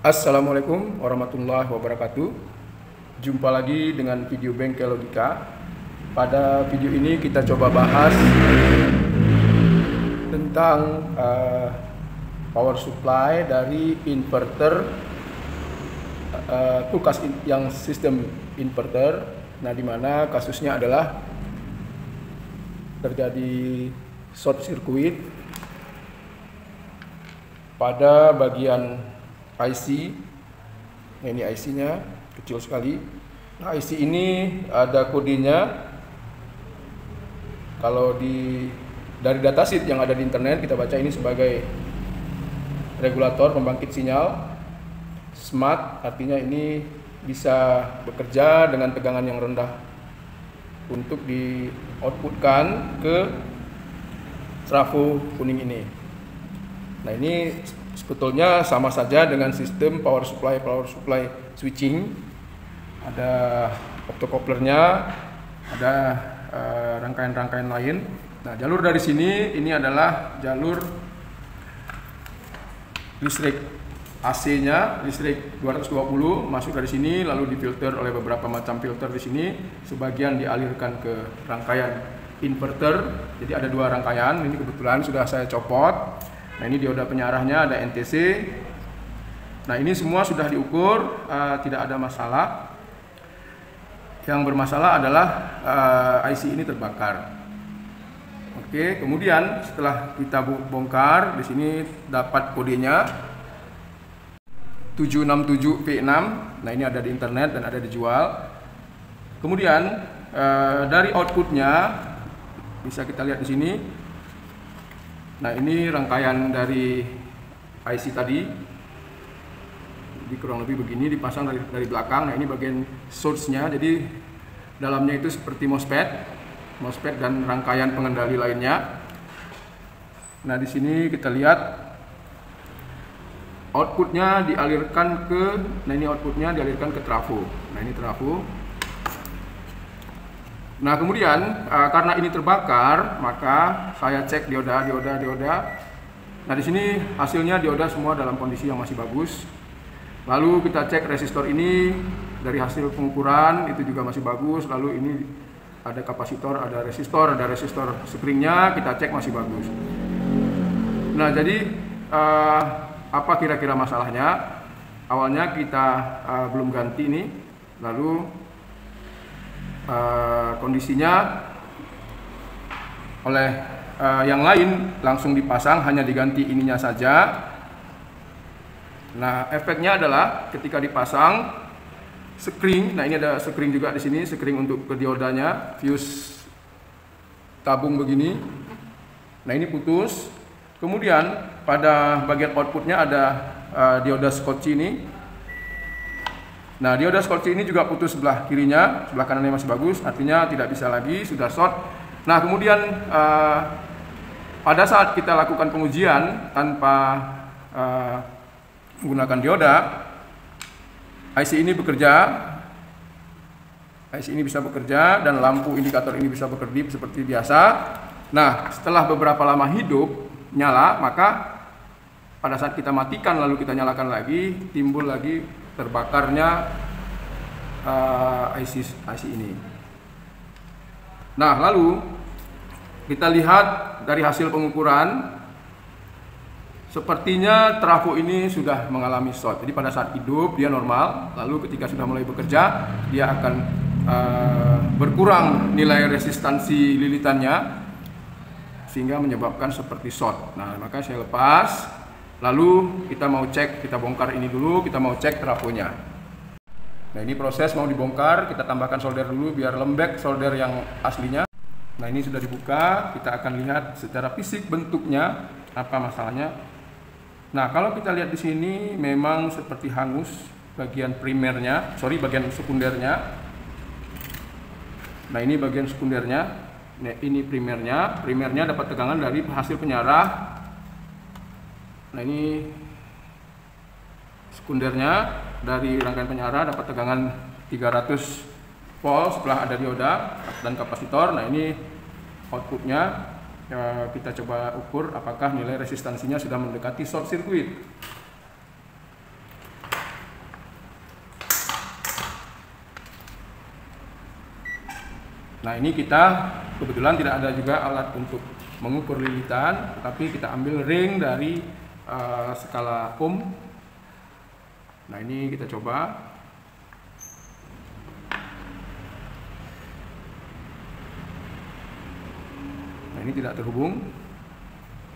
Assalamualaikum warahmatullahi wabarakatuh. Jumpa lagi dengan video Bengkel Logika. Pada video ini kita coba bahas tentang power supply dari inverter kulkas yang sistem inverter. Nah, di mana kasusnya adalah terjadi short circuit pada bagian IC. Nah, ini IC-nya kecil sekali. Nah, IC ini ada kodenya. Kalau dari datasheet yang ada di internet kita baca ini sebagai regulator pembangkit sinyal smart, artinya ini bisa bekerja dengan tegangan yang rendah untuk di outputkan ke trafo kuning ini. Nah, ini sebetulnya sama saja dengan sistem power supply switching. Ada optocouplernya, ada rangkaian-rangkaian lain. Nah, jalur dari sini ini adalah jalur listrik AC-nya, listrik 220 masuk dari sini, lalu difilter oleh beberapa macam filter di sini. Sebagian dialirkan ke rangkaian inverter. Jadi ada dua rangkaian. Ini kebetulan sudah saya copot. Nah, ini dioda penyarahnya, ada NTC. Nah, ini semua sudah diukur, tidak ada masalah. Yang bermasalah adalah IC ini terbakar. Oke, kemudian setelah kita bongkar, di sini dapat kodenya 767P6. Nah, ini ada di internet dan ada dijual. Kemudian dari outputnya bisa kita lihat di sini. Nah, ini rangkaian dari IC tadi. Jadi kurang lebih begini, dipasang dari belakang. Nah, ini bagian source-nya. Jadi dalamnya itu seperti MOSFET dan rangkaian pengendali lainnya. Nah, di sini kita lihat outputnya dialirkan ke, nah ini outputnya dialirkan ke trafo. Nah, ini trafo. Nah, kemudian karena ini terbakar, maka saya cek dioda. Nah, di sini hasilnya dioda semua dalam kondisi yang masih bagus. Lalu kita cek resistor ini, dari hasil pengukuran itu juga masih bagus. Lalu ini ada kapasitor, ada resistor springnya, kita cek masih bagus. Nah, jadi apa kira-kira masalahnya? Awalnya kita belum ganti ini, lalu kondisinya oleh yang lain langsung dipasang, hanya diganti ininya saja. Nah, efeknya adalah ketika dipasang sekring, nah ini ada sekring juga di sini, sekring untuk ke diodanya, fuse tabung begini. Nah, ini putus. Kemudian pada bagian outputnya ada dioda Schottky ini. Nah, dioda Schottky ini juga putus sebelah kirinya, sebelah kanannya masih bagus, artinya tidak bisa lagi, sudah short. Nah, kemudian pada saat kita lakukan pengujian tanpa menggunakan dioda, IC ini bisa bekerja dan lampu indikator ini bisa bekerja seperti biasa. Nah, setelah beberapa lama hidup nyala, maka pada saat kita matikan lalu kita nyalakan lagi, timbul lagi terbakarnya IC ini. Nah, lalu kita lihat dari hasil pengukuran, sepertinya trafo ini sudah mengalami short. Jadi pada saat hidup dia normal, lalu ketika sudah mulai bekerja dia akan berkurang nilai resistansi lilitannya sehingga menyebabkan seperti short. Nah, maka saya lepas, lalu kita mau cek, kita bongkar ini dulu, kita mau cek trafonya. Nah, ini proses mau dibongkar, kita tambahkan solder dulu biar lembek solder yang aslinya. Nah, ini sudah dibuka, kita akan lihat secara fisik bentuknya apa masalahnya. Nah, kalau kita lihat di sini memang seperti hangus bagian bagian sekundernya. Nah, ini bagian sekundernya. Nah, ini primernya dapat tegangan dari hasil penyarah. Nah, ini sekundernya dari rangkaian penyarah dapat tegangan 300 volt setelah ada dioda dan kapasitor. Nah, ini outputnya. Kita coba ukur apakah nilai resistansinya sudah mendekati short circuit. Nah, ini kita kebetulan tidak ada juga alat untuk mengukur lilitan, tapi kita ambil ring dari skala ohm. Nah, ini kita coba. Nah, ini tidak terhubung.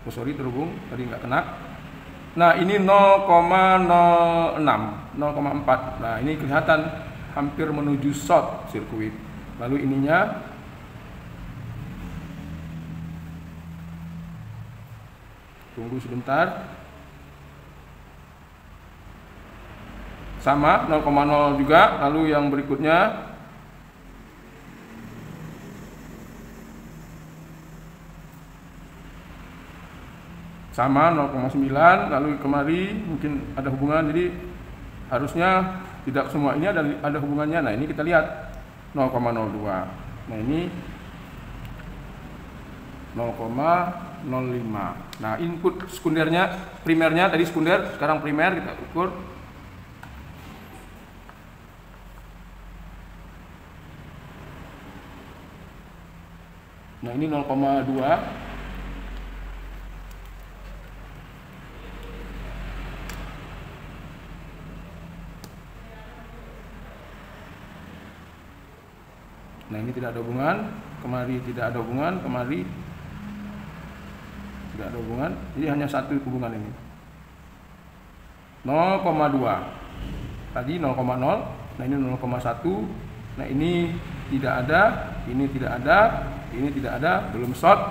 Oh, sorry, terhubung, tadi nggak kena. Nah, ini 0,06, 0,4. Nah, ini kelihatan hampir menuju short sirkuit. Lalu ininya tunggu sebentar. Sama 0,0 juga. Lalu yang berikutnya sama 0,9. Lalu kemari mungkin ada hubungan, jadi harusnya tidak semua ini ada hubungannya. Nah, ini kita lihat 0,02. Nah, ini 0,05. Nah, input sekundernya, primernya tadi sekunder, sekarang primer kita ukur. Nah, ini 0,2. Nah, ini tidak ada hubungan, kemari tidak ada hubungan, kemari tidak ada hubungan. Jadi hanya satu hubungan ini. 0,2. Tadi 0,0. Nah, ini 0,1. Nah, ini tidak ada, ini tidak ada, ini tidak ada, belum short.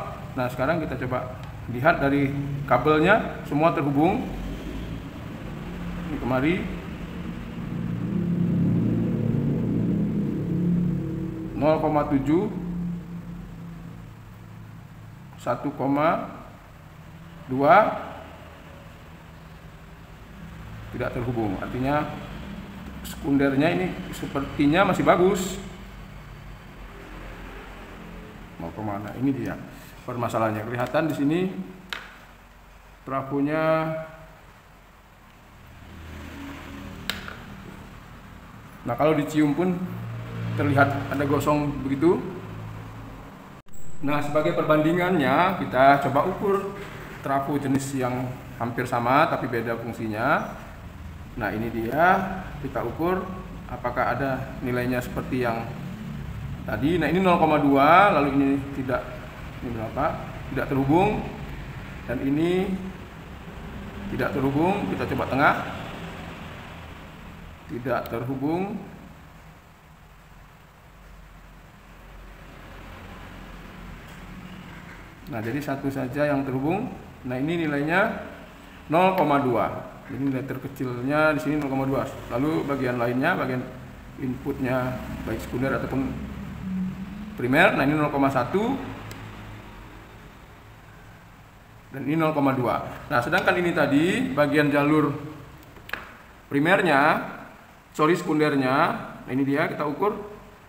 Nah, sekarang kita coba lihat dari kabelnya, semua terhubung. Ini kemari 0,7, 1,2 tidak terhubung. Artinya sekundernya ini sepertinya masih bagus. Mau kemana? Ini dia permasalahannya. Kelihatan di sini trafonya. Nah, kalau dicium pun terlihat ada gosong begitu. Nah, sebagai perbandingannya kita coba ukur trafo jenis yang hampir sama tapi beda fungsinya. Nah, ini dia, kita ukur apakah ada nilainya seperti yang tadi. Nah, ini 0,2, lalu ini tidak, ini berapa? Tidak terhubung, dan ini tidak terhubung. Kita coba tengah, tidak terhubung. Nah, jadi satu saja yang terhubung. Nah, ini nilainya 0,2. Jadi nilai terkecilnya di sini 0,2. Lalu bagian lainnya, bagian inputnya baik sekunder ataupun primer. Nah, ini 0,1 dan ini 0,2. Nah, sedangkan ini tadi bagian jalur primernya, sekundernya. Nah, ini dia, kita ukur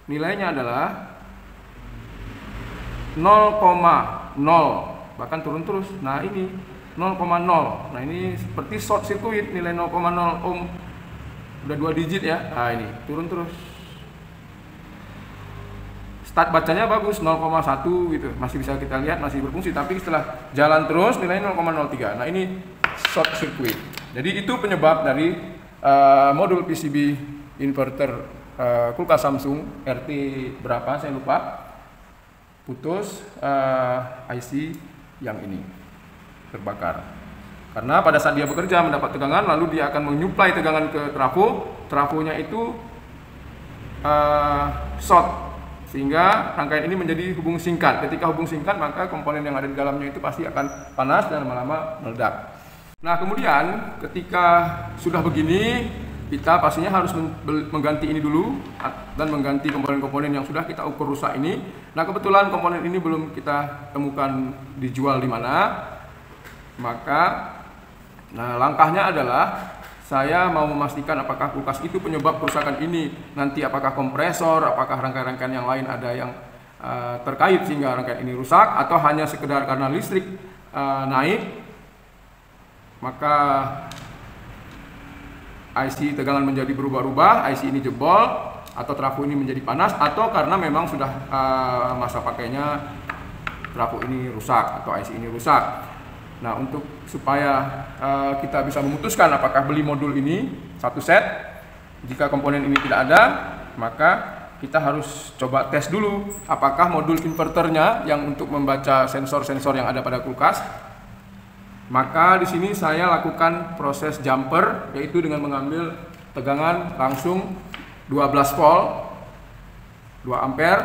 nilainya adalah 0,0, bahkan turun terus. Nah, ini 0,0. Nah, ini seperti short circuit, nilai 0,0 ohm, udah 2 digit ya. Nah, ini turun terus. Start bacanya bagus 0,1 gitu, masih bisa kita lihat, masih berfungsi. Tapi setelah jalan terus nilainya 0,03. Nah, ini short circuit. Jadi itu penyebab dari modul PCB inverter kulkas Samsung RT berapa saya lupa, putus IC yang ini terbakar. Karena pada saat dia bekerja mendapat tegangan, lalu dia akan menyuplai tegangan ke trafo. Trafonya itu short, sehingga rangkaian ini menjadi hubung singkat. Ketika hubung singkat, maka komponen yang ada di dalamnya itu pasti akan panas dan lama-lama meledak. Nah, kemudian ketika sudah begini, kita pastinya harus mengganti ini dulu dan mengganti komponen-komponen yang sudah kita ukur rusak ini. Nah, kebetulan komponen ini belum kita temukan dijual di mana. Maka langkahnya adalah saya mau memastikan apakah kulkas itu penyebab kerusakan ini. Nanti apakah kompresor, apakah rangkaian-rangkaian yang lain ada yang terkait sehingga rangkaian ini rusak, atau hanya sekedar karena listrik naik. Maka IC tegangan menjadi berubah-ubah, IC ini jebol, atau trafo ini menjadi panas, atau karena memang sudah masa pakainya trafo ini rusak atau IC ini rusak. Nah, untuk supaya kita bisa memutuskan apakah beli modul ini satu set, jika komponen ini tidak ada, maka kita harus coba tes dulu apakah modul inverternya yang untuk membaca sensor-sensor yang ada pada kulkas. Maka di sini saya lakukan proses jumper, yaitu dengan mengambil tegangan langsung 12 volt 2 ampere.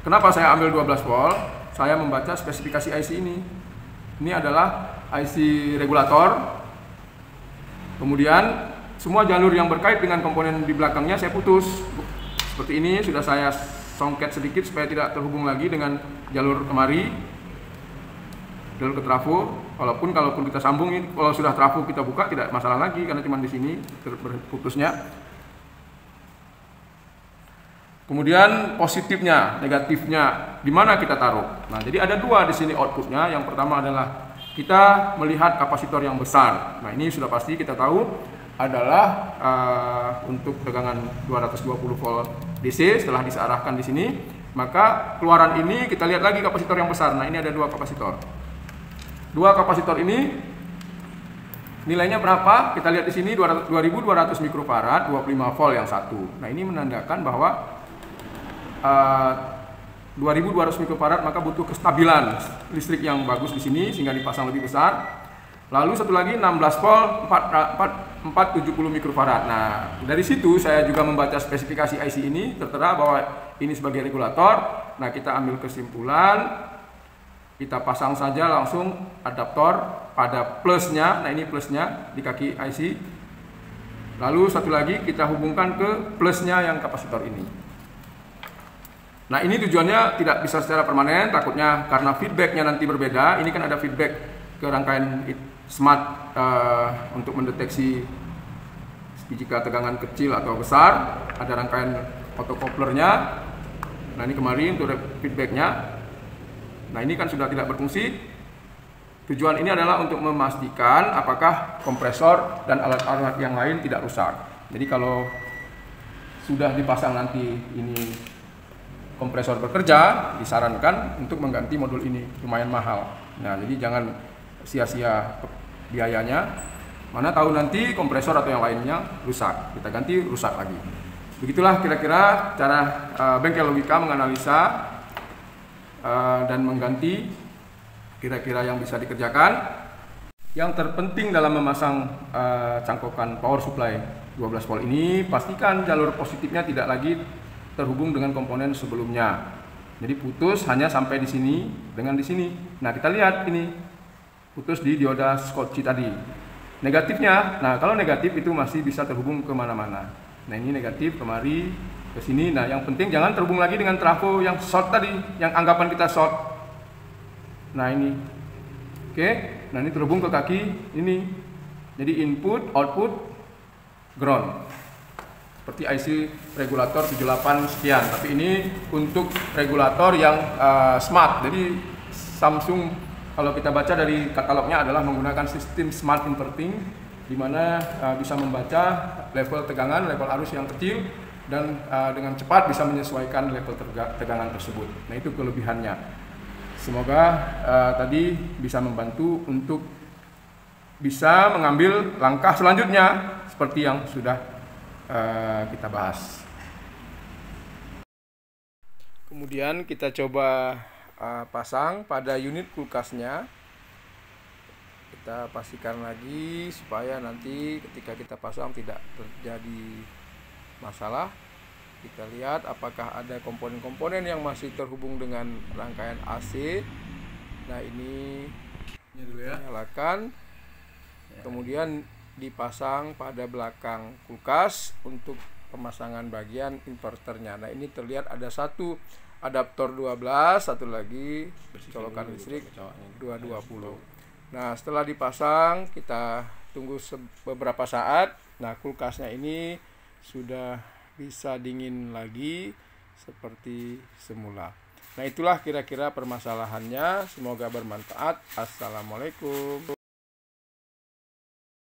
Kenapa saya ambil 12 volt? Saya membaca spesifikasi IC ini. Ini adalah IC regulator. Kemudian semua jalur yang berkait dengan komponen di belakangnya saya putus. Seperti ini sudah saya songket sedikit supaya tidak terhubung lagi dengan jalur kemari, jalur ke trafo. Kalaupun kita sambungin, kalau sudah trafo kita buka tidak masalah lagi karena cuma di sini terputusnya. Kemudian positifnya, negatifnya di mana kita taruh. Nah, jadi ada dua di sini outputnya. Yang pertama adalah kita melihat kapasitor yang besar. Nah, ini sudah pasti kita tahu adalah untuk tegangan 220 volt DC. Setelah disearahkan di sini, maka keluaran ini kita lihat lagi kapasitor yang besar. Nah, ini ada dua kapasitor. Dua kapasitor ini nilainya berapa? Kita lihat di sini 2200 mikrofarad, 25 volt yang satu. Nah, ini menandakan bahwa 2200 mikrofarad, maka butuh kestabilan listrik yang bagus di sini sehingga dipasang lebih besar. Lalu satu lagi 16 volt 470 mikrofarad. Nah, dari situ saya juga membaca spesifikasi IC ini, tertera bahwa ini sebagai regulator. Nah, kita ambil kesimpulan, kita pasang saja langsung adaptor pada plusnya. Nah, ini plusnya di kaki IC. Lalu satu lagi kita hubungkan ke plusnya yang kapasitor ini. Nah, ini tujuannya tidak bisa secara permanen, takutnya karena feedbacknya nanti berbeda. Ini kan ada feedback ke rangkaian smart untuk mendeteksi jika tegangan kecil atau besar. Ada rangkaian autocouplernya. Nah, ini kemarin untuk feedbacknya. Nah, ini kan sudah tidak berfungsi. Tujuan ini adalah untuk memastikan apakah kompresor dan alat-alat yang lain tidak rusak. Jadi kalau sudah dipasang nanti ini kompresor bekerja, disarankan untuk mengganti modul ini, lumayan mahal. Nah, jadi jangan sia-sia biayanya. Mana tahu nanti kompresor atau yang lainnya rusak, kita ganti rusak lagi. Begitulah kira-kira cara bengkel logika menganalisa dan mengganti kira-kira yang bisa dikerjakan. Yang terpenting dalam memasang cangkokan power supply 12 volt ini, pastikan jalur positifnya tidak lagi terhubung dengan komponen sebelumnya. Jadi putus hanya sampai di sini dengan di sini. Nah, kita lihat ini putus di dioda Schottky tadi. Negatifnya, nah kalau negatif itu masih bisa terhubung kemana-mana. Nah, ini negatif kemari ke sini. Nah, yang penting jangan terhubung lagi dengan trafo yang short tadi, yang anggapan kita short. Nah, ini. Oke. Nah, ini terhubung ke kaki ini. Jadi input, output, ground. Seperti IC regulator 78 sekian. Tapi ini untuk regulator yang smart. Jadi Samsung kalau kita baca dari katalognya adalah menggunakan sistem smart inverting, di mana bisa membaca level tegangan, level arus yang kecil, dan dengan cepat bisa menyesuaikan level tegangan tersebut. Nah, itu kelebihannya. Semoga tadi bisa membantu untuk bisa mengambil langkah selanjutnya seperti yang sudah kita bahas. Kemudian kita coba pasang pada unit kulkasnya. Kita pastikan lagi supaya nanti ketika kita pasang tidak terjadi masalah. Kita lihat apakah ada komponen-komponen yang masih terhubung dengan rangkaian AC. Nah, ini dulu ya, nyalakan. Kemudian dipasang pada belakang kulkas untuk pemasangan bagian inverternya. Nah, ini terlihat ada satu adaptor 12, satu lagi colokan listrik 220. Nah, setelah dipasang kita tunggu beberapa saat. Nah, kulkasnya ini sudah bisa dingin lagi seperti semula. Nah, itulah kira-kira permasalahannya. Semoga bermanfaat. Assalamualaikum.